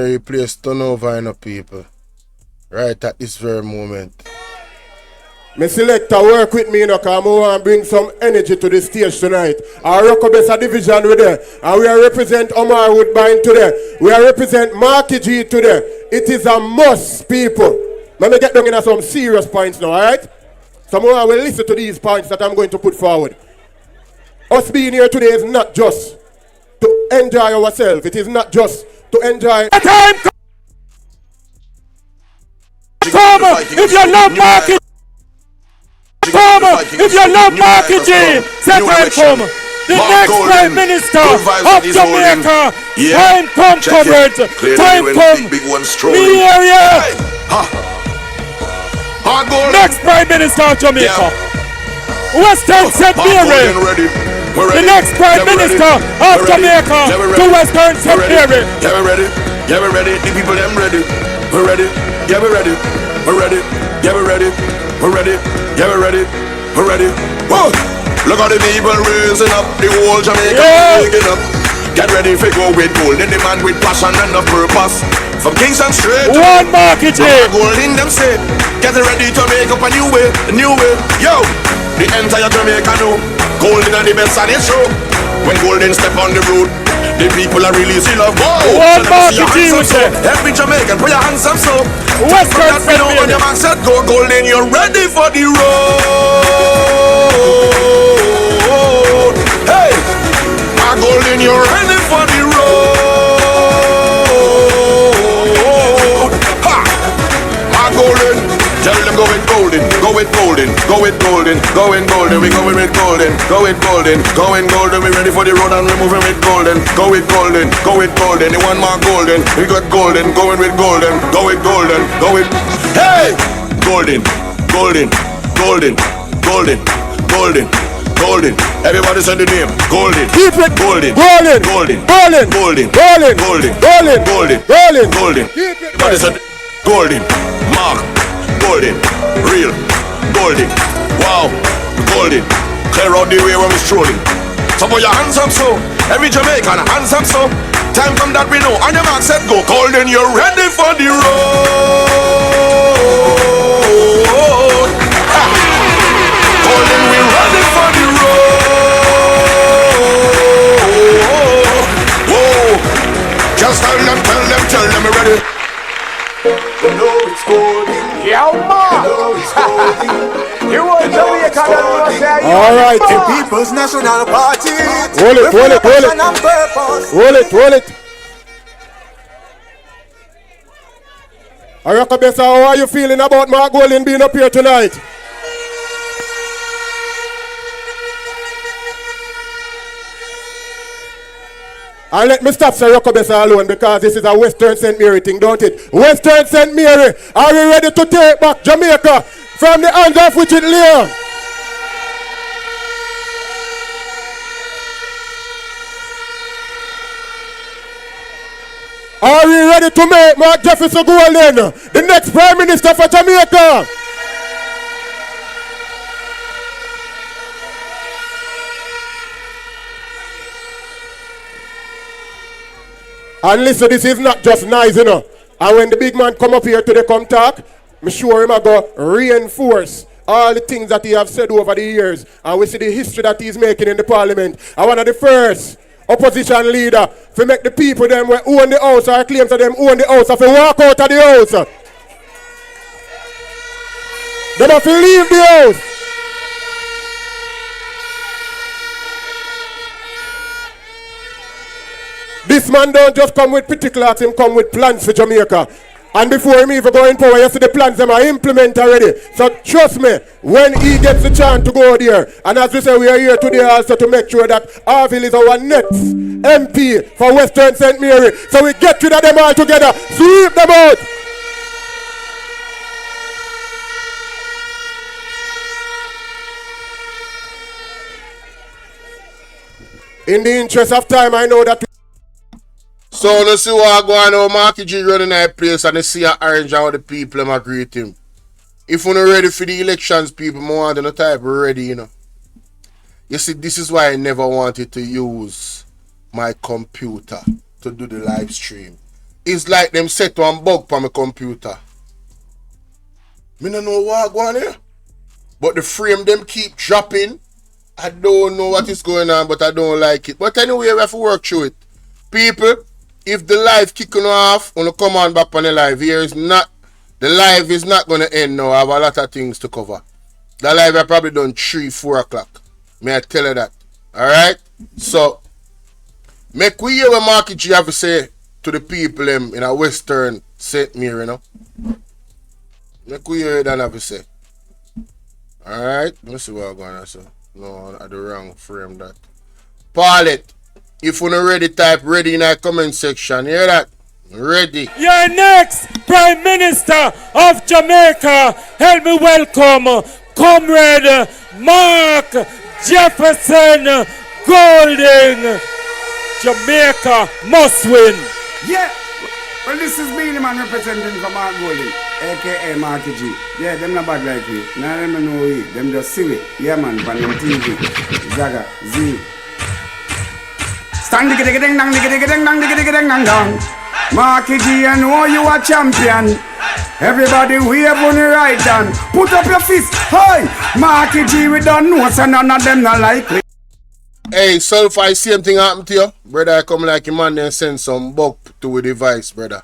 Replace turnover in the people. Right at this very moment. My selector work with me, because I want to bring some energy to the stage tonight. Our Rockabessa division with there. And we are represent Omar Woodbine today. We are represent Marky G today. It is a must, people. Let me get down into some serious points now, alright? Someone will listen to these points that I'm going to put forward. Us being here today is not just to enjoy ourselves. It is not just to enjoy. Time! If you love Marky, if you love Marky G, say time come. The next Prime Minister of Jamaica. Time come, comrades. Time come. Me area. Next Prime Minister of Jamaica. Western St. Mary. The next Prime Minister of Jamaica to Western St. Mary. Yeah, we're ready. Yeah, we're ready. The people them ready. We're ready. Yeah, we're ready. We're ready. Yeah, we're ready. We're ready. Yeah, we're ready. We're ready. Whoa! Look at the people raising up. The whole Jamaica waking up. Get ready for go with gold. Then the man with passion and a purpose. From Kingston straight to one Marky G. Gold in them state. Get ready to make up a new way. A new way. Yo! The entire Jamaica know. Golden and the best and it's true. When Golden step on the road, the people are really see love. Whoa! One Marky G with it. Every Jamaican put your hands up so. Western St. Mary. On your mark set go Golden, you're ready for the road. Hey! My Golden, you're ready for the road. Ha! My Golden. Tell them go with golden, go with golden, go with golden, go in golden, we going with golden, go with golden, go in golden, we ready for the road and we moving with golden, go with golden, go with golden, you want more golden, we got golden, going with golden, go with golden, go with, hey! Golden, golden, golden, golden, golden, golden, everybody say the name, golden, Keep it golden, golden, golden, golden, golden, golden, golden, golden, golden, golden, golden, Keep it everybody say golden, mark, golden, real, golden, wow, golden, clear out the way when we're strolling. So put your hands up so, every Jamaican hands up so. Time come that we know, on your mark set go. Golden, you're ready for the road. Ha. Golden, we're ready for the road. Whoa, just tell them, we're ready. You know it's golden. Yeah, man. You want Jamaica, alright. the People's National Party. Roll it, roll it, roll it. Roll it, roll it. Arakabesa, how are you feeling about Mark Golden being up here tonight? And let me stop Sir Rockabessa alone because this is a Western St. Mary thing, don't it? Western St. Mary, are we ready to take back Jamaica from the hands of which it lay? Are we ready to make Mark Jefferson Golden the next Prime Minister for Jamaica? And listen, this is not just nice, you know. And when the big man come up here today, come talk, I'm sure him I go reinforce all the things that he have said over the years. And we see the history that he's making in the parliament. And one of the first opposition leader to make the people them who own the house or claims that them own the house have to walk out of the house. They have to leave the house. This man don't just come with pretty clothes, him come with plans for Jamaica. And before him even go in power, you see the plans them are implement already. So trust me, when he gets the chance to go there, and as we say, we are here today also to make sure that Harville is our next MP for Western St. Mary. So we get rid of them all together, sweep them out. In the interest of time, I know that. So let's see what go on now. Marky G running that place and they see an orange how the people them greet him. If we're not ready for the elections, people more want to type ready, you know. You see, this is why I never wanted to use my computer to do the live stream. it's like them set one bug on my computer. Me no know what going on here. But the frame them keep dropping. I don't know what is going on, but I don't like it. But anyway, we have to work through it. People, if the live kicking off, wanna come on back on the live. The live is not gonna end now. I have a lot of things to cover. The live I probably done 3-4 o'clock. May I tell you that? Alright? So make we hear what Marky G have to say to the people in a Western St. Mary, you know. Make we hear that have to say. Alright? Let's see what I'm going to say. No, I the wrong frame that. Paulette, if you're not ready, type ready in the comment section. Hear that? Ready. Your next Prime Minister of Jamaica, help me welcome Comrade Mark Jefferson Golding. Jamaica must win. Yeah. Well, this is Beanie Man representing for Mark Golding, a.k.a. Marky G. Yeah, them not bad like me. Now them don't know we. Them just see it. Yeah, man, on them TV. Zaga, Z. Stand digga digga ding dang digga digga ding dang digga digga ding dang dang. Marky G, I know you are champion. Everybody wave on your right hand. Put up your fist. Hey, Marky G, we don't know, so none of them not like it. Hey, Sulfur, same thing happened to you? Brother, I come like a man and send some bug to a device, brother.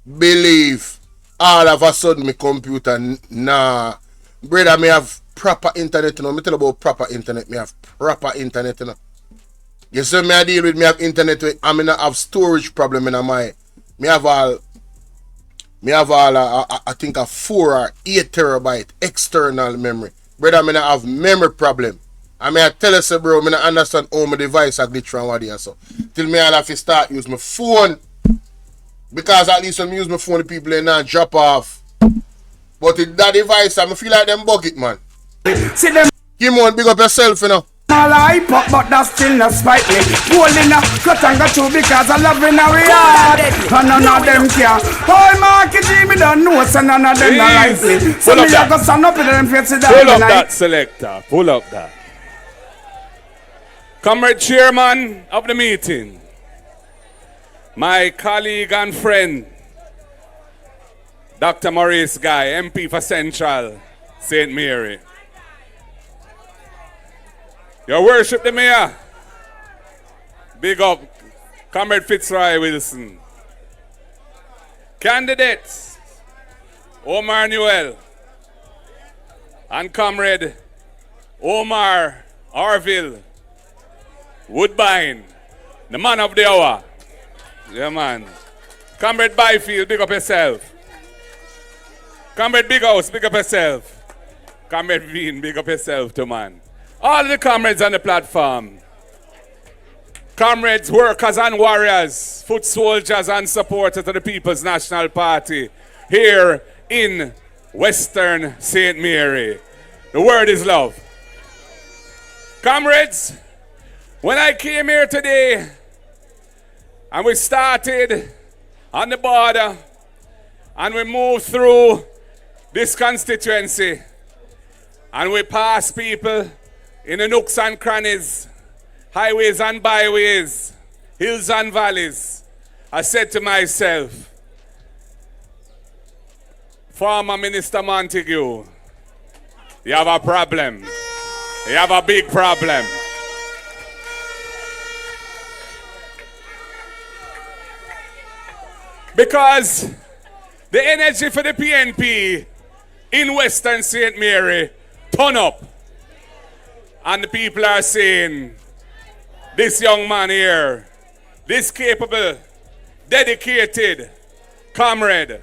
Believe. All of a sudden, my computer, nah. Brother, me have proper internet, you know. Me tell about proper internet. Me have proper internet, you know. You see me I deal with, me have internet, I mean I have storage problem in my, me have all, I think a 4 or 8 terabyte external memory. Brother, me I have memory problem. I mean I tell you, say, bro, I don't understand how my device I glitch from what here, so. Till me I'll have to start use my phone. Because at least when I use my phone, the people ain't not drop off. But with that device, I feel like them bug it, man. See them. Give me one, big up yourself, you know. All I pop, but that still not spite me. Holding a cut and got you because I love in our yard. And none of them care. Oh, Marky G, me don't know, so none of them not like me. So me just go stand up in them faces. Pull up that selector. Pull up that. Comrade Chairman of the meeting, my colleague and friend, Dr. Maurice Guy, MP for Central, St. Mary. Your worship the mayor. Big up, Comrade Fitzroy Wilson. Candidates, Omar Newell and Comrade Omar Arville Woodbine, the man of the hour. Yeah, man. Comrade Byfield, big up yourself. Comrade Big House, big up yourself. Comrade Veen, big up yourself too, man. All the comrades on the platform. Comrades, workers and warriors, foot soldiers and supporters of the People's National Party here in Western St. Mary. The word is love. Comrades, when I came here today and we started on the border and we moved through this constituency and we passed people in the nooks and crannies, highways and byways, hills and valleys, I said to myself, former Minister Montague, you have a problem. You have a big problem. Because the energy for the PNP in Western St. Mary turn up. And the people are saying, this young man here, this capable, dedicated comrade,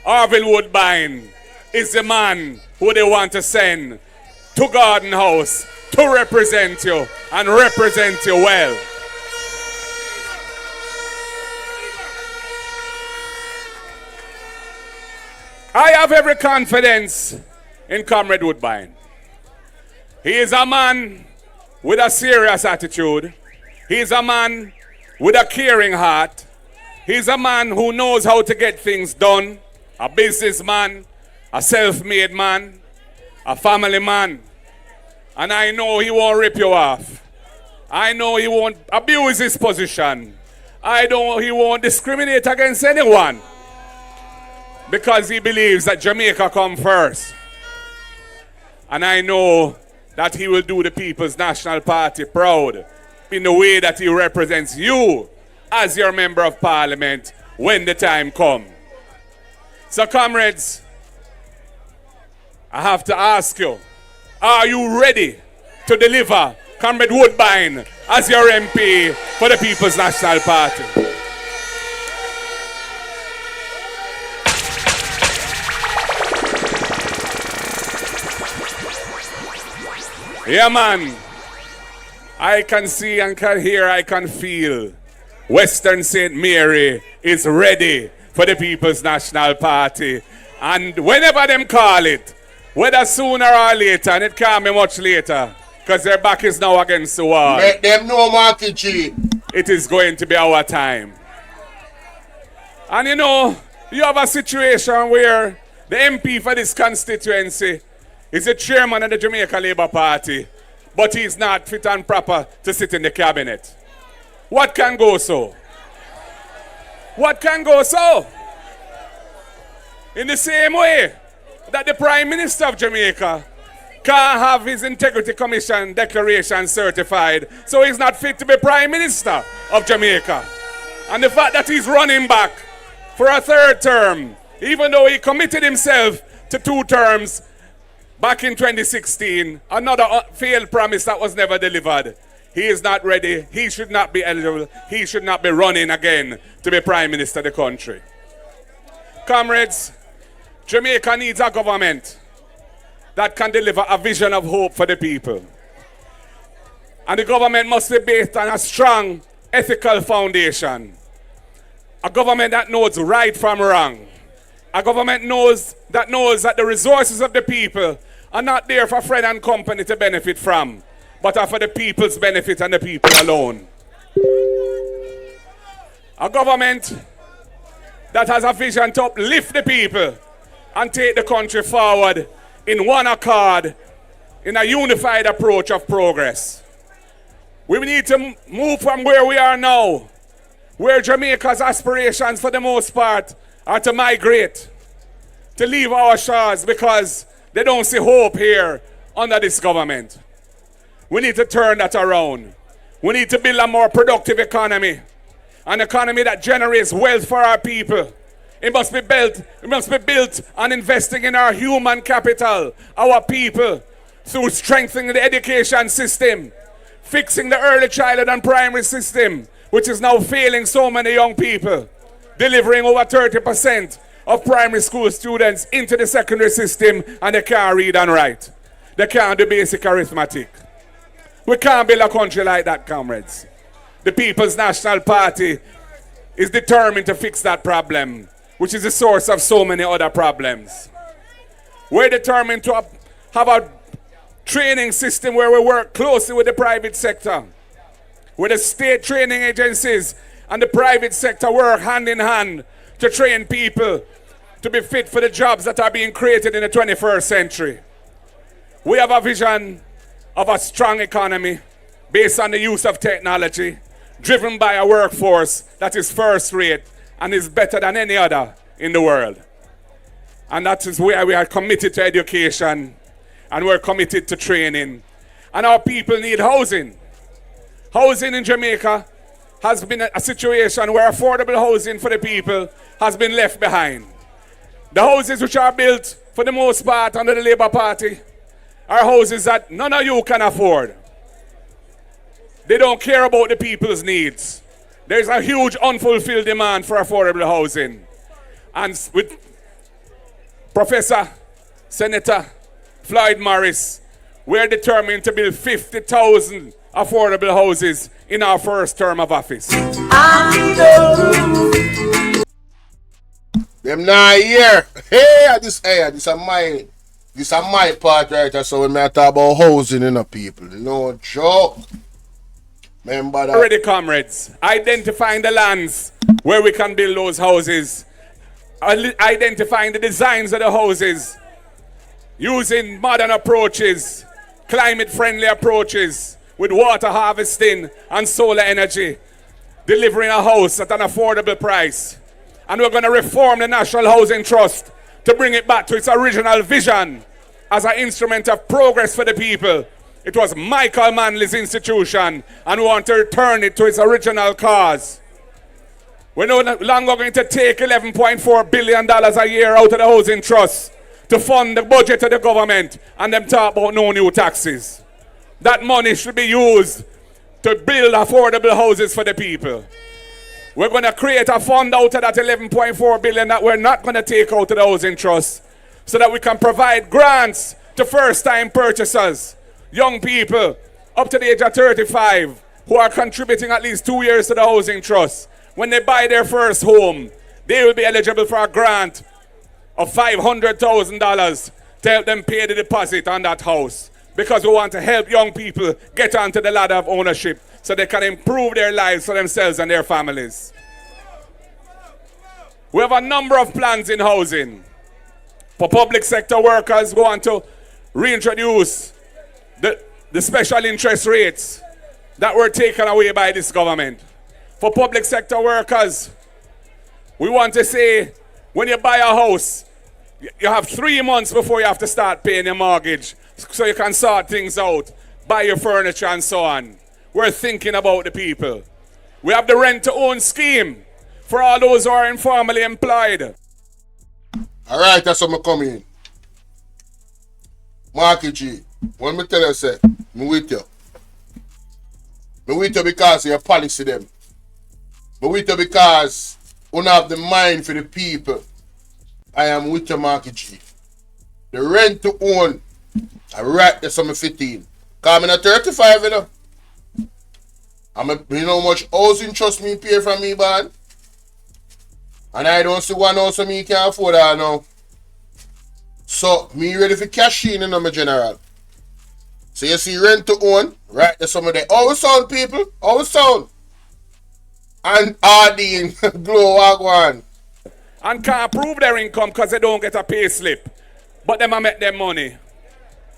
Arville Woodbine, is the man who they want to send to Garden House to represent you and represent you well. I have every confidence in Comrade Woodbine. He is a man with a serious attitude. He is a man with a caring heart. He is a man who knows how to get things done. A businessman, a self-made man, a family man. And I know he won't rip you off. I know he won't abuse his position. He won't discriminate against anyone because he believes that Jamaica come first. And I know that he will do the People's National Party proud in the way that he represents you as your member of parliament when the time comes. So comrades, I have to ask you, are you ready to deliver Comrade Woodbine as your MP for the People's National Party? Yeah, man. I can see and can hear, I can feel Western St. Mary is ready for the People's National Party. And whenever them call it, whether sooner or later, and it can't be much later, because their back is now against the wall. Let them know, Marky G. It is going to be our time. And you know, you have a situation where the MP for this constituency is the chairman of the Jamaica Labour Party, but he's not fit and proper to sit in the cabinet. What can go so? What can go so? In the same way that the Prime Minister of Jamaica can't have his Integrity Commission declaration certified, so he's not fit to be Prime Minister of Jamaica. And the fact that he's running back for a third term, even though he committed himself to 2 terms back in 2016, another failed promise that was never delivered. He is not ready. He should not be eligible. He should not be running again to be Prime Minister of the country. Comrades, Jamaica needs a government that can deliver a vision of hope for the people. And the government must be based on a strong ethical foundation. A government that knows right from wrong. A government that knows that the resources of the people are not there for friend and company to benefit from, but are for the people's benefit and the people alone. A government that has a vision to uplift the people and take the country forward in one accord, in a unified approach of progress. We need to move from where we are now, where Jamaica's aspirations for the most part are to migrate, to leave our shores because they don't see hope here under this government. We need to turn that around. We need to build a more productive economy, an economy that generates wealth for our people. It must be built on investing in our human capital, our people, through strengthening the education system, fixing the early childhood and primary system, which is now failing so many young people, delivering over 30% of primary school students into the secondary system, and they can't read and write. They can't do basic arithmetic. We can't build a country like that, comrades. The People's National Party is determined to fix that problem, which is the source of so many other problems. We're determined to have a training system where we work closely with the private sector, where the state training agencies and the private sector work hand in hand to train people to be fit for the jobs that are being created in the 21st century. We have a vision of a strong economy based on the use of technology, driven by a workforce that is first rate and is better than any other in the world. And that is where we are committed to education and we're committed to training. And our people need housing. Housing in Jamaica has been a situation where affordable housing for the people has been left behind. The houses which are built for the most part under the Labour Party are houses that none of you can afford. They don't care about the people's needs. There's a huge unfulfilled demand for affordable housing. And with Professor Senator Floyd Morris, we're determined to build 50,000 affordable houses in our first term of office. Them not here. Hey, this is my part right here. So when I talk about housing in the people, no joke. Remember that. Already, comrades, identifying the lands where we can build those houses, identifying the designs of the houses, using modern approaches, climate-friendly approaches with water harvesting and solar energy delivering a house at an affordable price. And we're going to reform the National Housing Trust to bring it back to its original vision as an instrument of progress for the people. It was Michael Manley's institution, and we want to return it to its original cause. We're no longer going to take $11.4 billion a year out of the Housing Trust to fund the budget of the government and them talk about no new taxes. That money should be used to build affordable houses for the people. We're going to create a fund out of that $11.4 billion that we're not going to take out of the Housing Trust so that we can provide grants to first-time purchasers, young people up to the age of 35 who are contributing at least 2 years to the Housing Trust. When they buy their first home, they will be eligible for a grant of $500,000 to help them pay the deposit on that house, because we want to help young people get onto the ladder of ownership so they can improve their lives for themselves and their families. We have a number of plans in housing. For public sector workers, we want to reintroduce the special interest rates that were taken away by this government. For public sector workers, we want to say, when you buy a house, you have 3 months before you have to start paying your mortgage so you can sort things out, buy your furniture and so on. We're thinking about the people. We have the rent-to-own scheme for all those who are informally employed. All right, that's what I'm coming in. Marky G, when me tell you, say, me with you. Me with you because of your policy them. Me with you because you have the mind for the people. I am with you, Marky G. The rent to own, I right there, some 15. Because I'm not 35, you know. You know how much housing trust me pay from me, man? And I don't see one house so me can afford that now. So, me ready for cash in, you know, my general. So you see rent to own, right there, some of the our sound people, our sound. And Ardeen, Glow Wagwan. And can't prove their income because they don't get a pay slip. But them a make them money.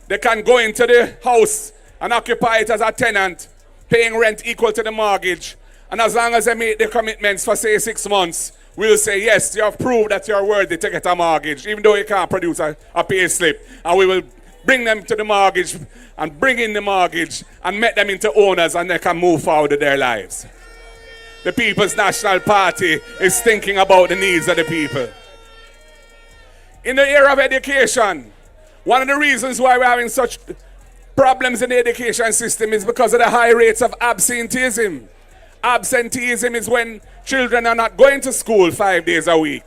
They can go into the house and occupy it as a tenant, paying rent equal to the mortgage. And as long as they make the commitments for, say, 6 months, we'll say, yes, you have proved that you're worthy to get a mortgage, even though you can't produce a pay slip. And we will bring them to the mortgage and bring in the mortgage and make them into owners, and they can move forward with their lives. The People's National Party is thinking about the needs of the people. In the area of education, one of the reasons why we're having such problems in the education system is because of the high rates of absenteeism. Absenteeism is when children are not going to school 5 days a week.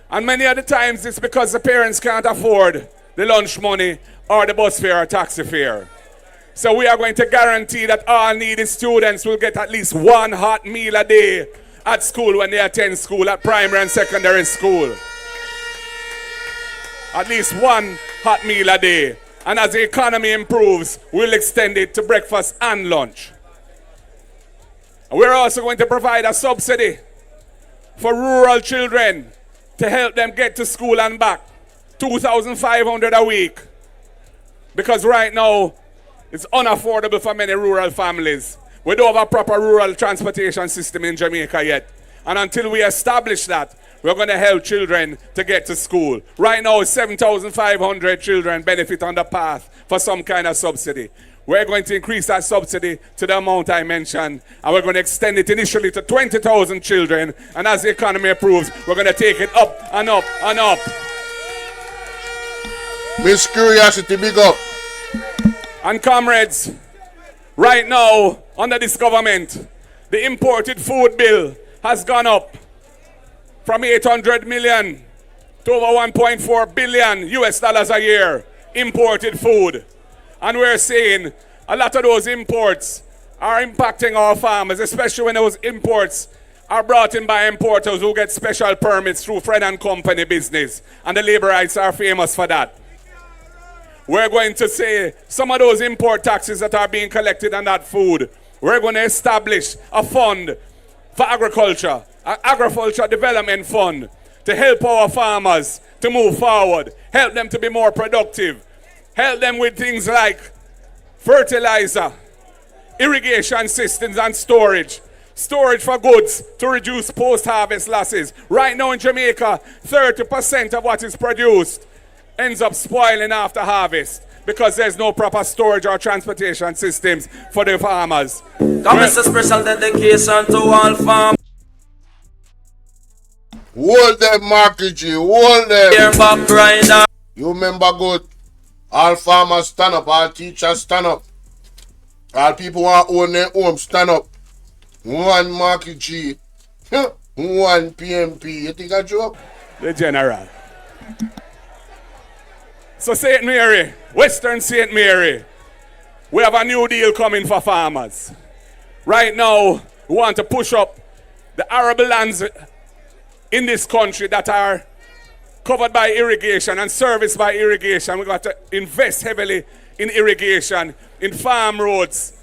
And many of the times it's because the parents can't afford the lunch money or the bus fare or taxi fare. So we are going to guarantee that all needy students will get at least one hot meal a day at school when they attend school, at primary and secondary school. At least one hot meal a day. And as the economy improves, we'll extend it to breakfast and lunch. We're also going to provide a subsidy for rural children to help them get to school and back. $2,500 a week. Because right now, it's unaffordable for many rural families. We don't have a proper rural transportation system in Jamaica yet. And until we establish that, we're going to help children to get to school. Right now, 7,500 children benefit on the path for some kind of subsidy. We're going to increase that subsidy to the amount I mentioned, and we're going to extend it initially to 20,000 children. And as the economy improves, we're going to take it up and up and up. Miss Curiosity, big up. And comrades, right now, under this government, the imported food bill has gone up from 800 million to over 1.4 billion US dollars a year. Imported food. And we're saying a lot of those imports are impacting our farmers, especially when those imports are brought in by importers who get special permits through friend and company business. And the labor rights are famous for that. We're going to say some of those import taxes that are being collected on that food, we're going to establish a fund for agriculture, an agriculture development fund to help our farmers to move forward, help them to be more productive, help them with things like fertilizer, irrigation systems and storage, storage for goods to reduce post-harvest losses. Right now in Jamaica, 30% of what is produced ends up spoiling after harvest because there's no proper storage or transportation systems for the farmers. Commence a special dedication to all farmers. Hold them, Marky G, hold them. Here back rider. You remember good. All farmers stand up, all teachers stand up. All people want to own their home stand up. One Marky G, one PMP. You think I joke? The general. So St. Mary, Western St. Mary, we have a new deal coming for farmers. Right now, we want to push up the arable lands in this country that are covered by irrigation and serviced by irrigation. We've got to invest heavily in irrigation, in farm roads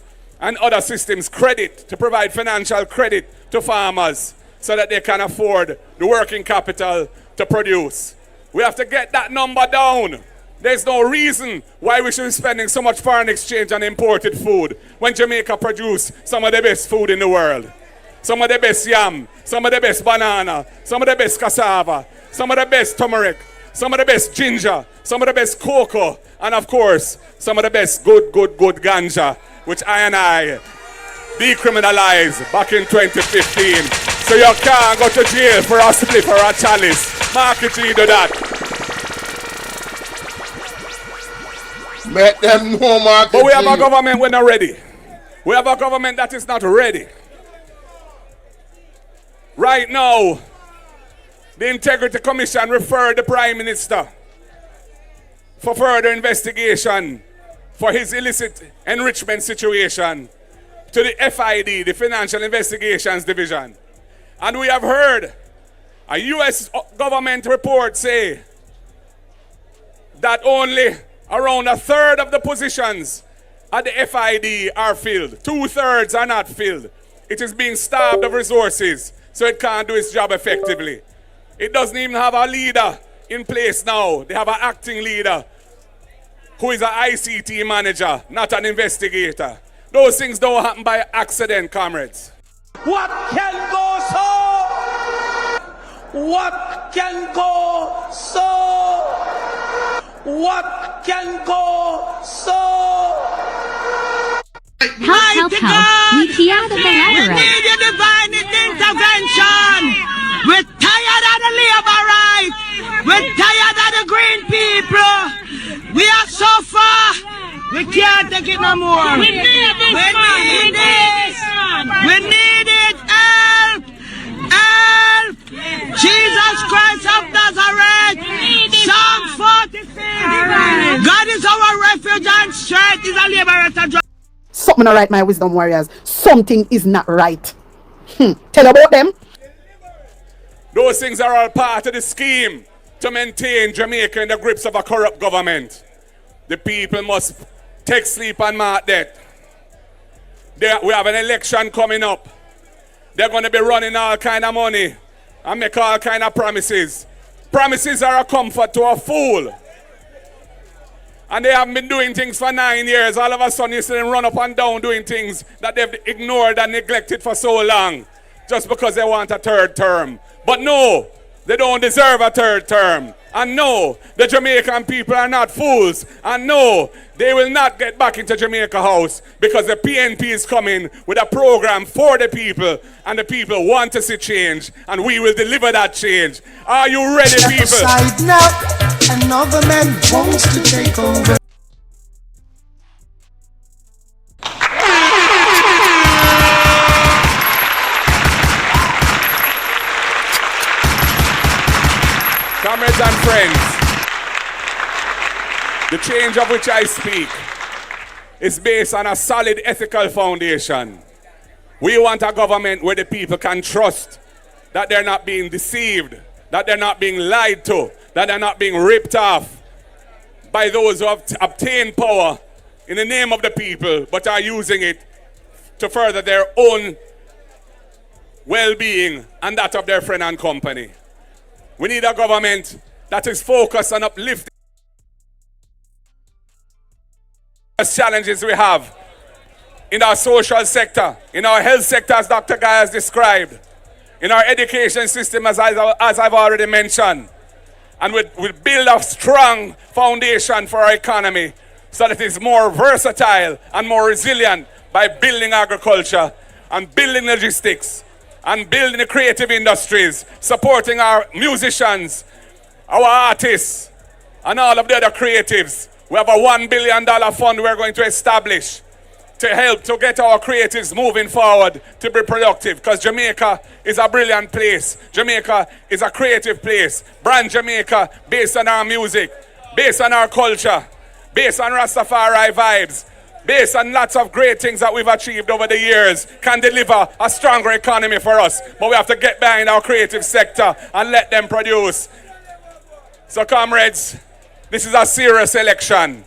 and other systems, credit, to provide financial credit to farmers so that they can afford the working capital to produce. We have to get that number down. There's no reason why we should be spending so much foreign exchange on imported food when Jamaica produce some of the best food in the world. Some of the best yam, some of the best banana, some of the best cassava, some of the best turmeric, some of the best ginger, some of the best cocoa, and of course, some of the best good ganja, which I decriminalized back in 2015. So you can't go to jail for a split or a chalice. Marky G do that. Make them know, Marky But we have G. a government we're not ready. We have a government that is not ready. Right now, the Integrity Commission referred the Prime Minister for further investigation for his illicit enrichment situation to the FID, the Financial Investigations Division. And we have heard a U.S. government report say that only around a third of the positions at the FID are filled. 2/3 are not filled. It is being starved of resources, so it can't do its job effectively. It doesn't even have a leader in place now. They have an acting leader who is an ICT manager, not an investigator. Those things don't happen by accident, comrades. What can go so? What can go so? What can go so? Help, we hear the We collaborate. need your divine intervention. We're tired of the labor rights. We're tired of the green people. We are so far. We can't take it no more. We need this. We need this. We need it. Help. Help. Jesus Christ of Nazareth. Psalm 46. God is our refuge and strength. Is a liberator. Something not right, my wisdom warriors. Something is not right. Tell about them. Those things are all part of the scheme to maintain Jamaica in the grips of a corrupt government. The people must take sleep and mark death. We have an election coming up. They're going to be running all kind of money and make all kind of promises. Promises are a comfort to a fool. And they haven't been doing things for 9 years. All of a sudden you see them run up and down doing things that they've ignored and neglected for so long just because they want a third term. But no, they don't deserve a third term. And no, the Jamaican people are not fools. And no, they will not get back into Jamaica House because the PNP is coming with a program for the people. And the people want to see change. And we will deliver that change. Are you ready, people? Aside now, another man wants to take over. Comrades and friends, the change of which I speak is based on a solid ethical foundation. We want a government where the people can trust that they're not being deceived, that they're not being lied to, that they're not being ripped off by those who have obtained power in the name of the people but are using it to further their own well-being and that of their friend and company. We need a government that is focused on uplifting the challenges we have. in our social sector, in our health sector, as Dr. Guy has described, in our education system, as I've already mentioned. And we build a strong foundation for our economy so that it is more versatile and more resilient by building agriculture and building logistics and building the creative industries, supporting our musicians, our artists, and all of the other creatives. We have a $1 billion fund we're going to establish to help to get our creatives moving forward to be productive, because Jamaica is a brilliant place. Jamaica is a creative place. Brand Jamaica based on our music, based on our culture, based on Rastafari vibes, based on lots of great things that we've achieved over the years, can deliver a stronger economy for us. But we have to get behind our creative sector and let them produce. So comrades, this is a serious election.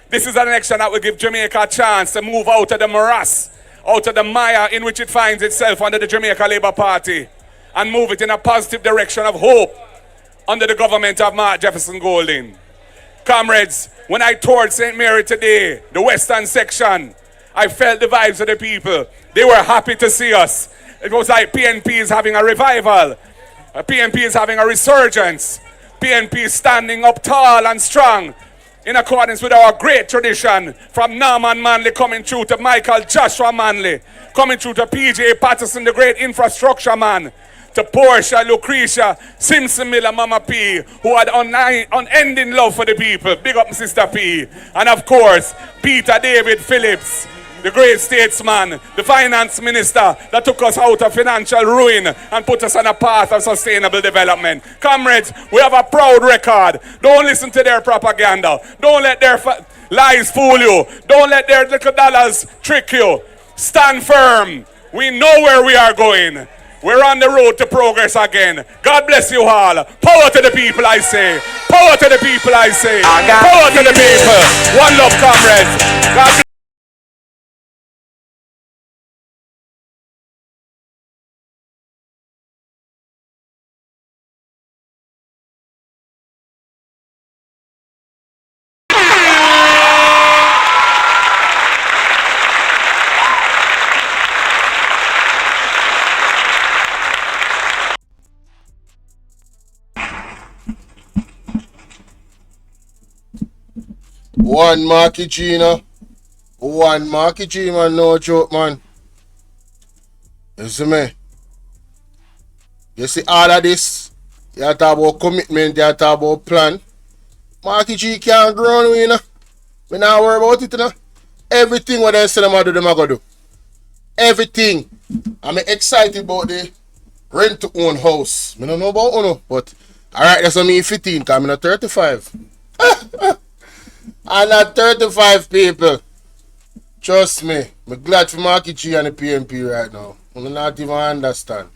This is an election that will give Jamaica a chance to move out of the morass, out of the mire in which it finds itself under the Jamaica Labour Party, and move it in a positive direction of hope under the government of Mark Jefferson Golding. Comrades, when I toured St. Mary today, the western section, I felt the vibes of the people. They were happy to see us. It was like PNP is having a revival. PNP is having a resurgence. PNP is standing up tall and strong, in accordance with our great tradition, from Norman Manley coming through to Michael Joshua Manley, coming through to PJ Patterson, the great infrastructure man, to Portia, Lucretia, Simpson Miller, Mama P, who had unending love for the people. Big up Sister P. And of course, Peter David Phillips, the great statesman, the finance minister that took us out of financial ruin and put us on a path of sustainable development. Comrades, we have a proud record. Don't listen to their propaganda. Don't let their lies fool you. Don't let their little dollars trick you. Stand firm. We know where we are going. We're on the road to progress again. God bless you all. Power to the people, I say. Power to the people, I say. Power to the people. One love, comrades. God bless. One Marky G, you know. One Marky G, man. No joke, man. You see me? You see all of this? You talk about commitment, you talk about plan. Marky G can't grow, you know. We not worry about it, you know. Everything what they say them do, them are going to do. Everything. I'm excited about the rent to own house. I don't know about owner, but alright, that's what me 15, because I'm not 35. I'm not 35 people. Trust me. I'm glad for Marky G and the PNP right now. I not even understand.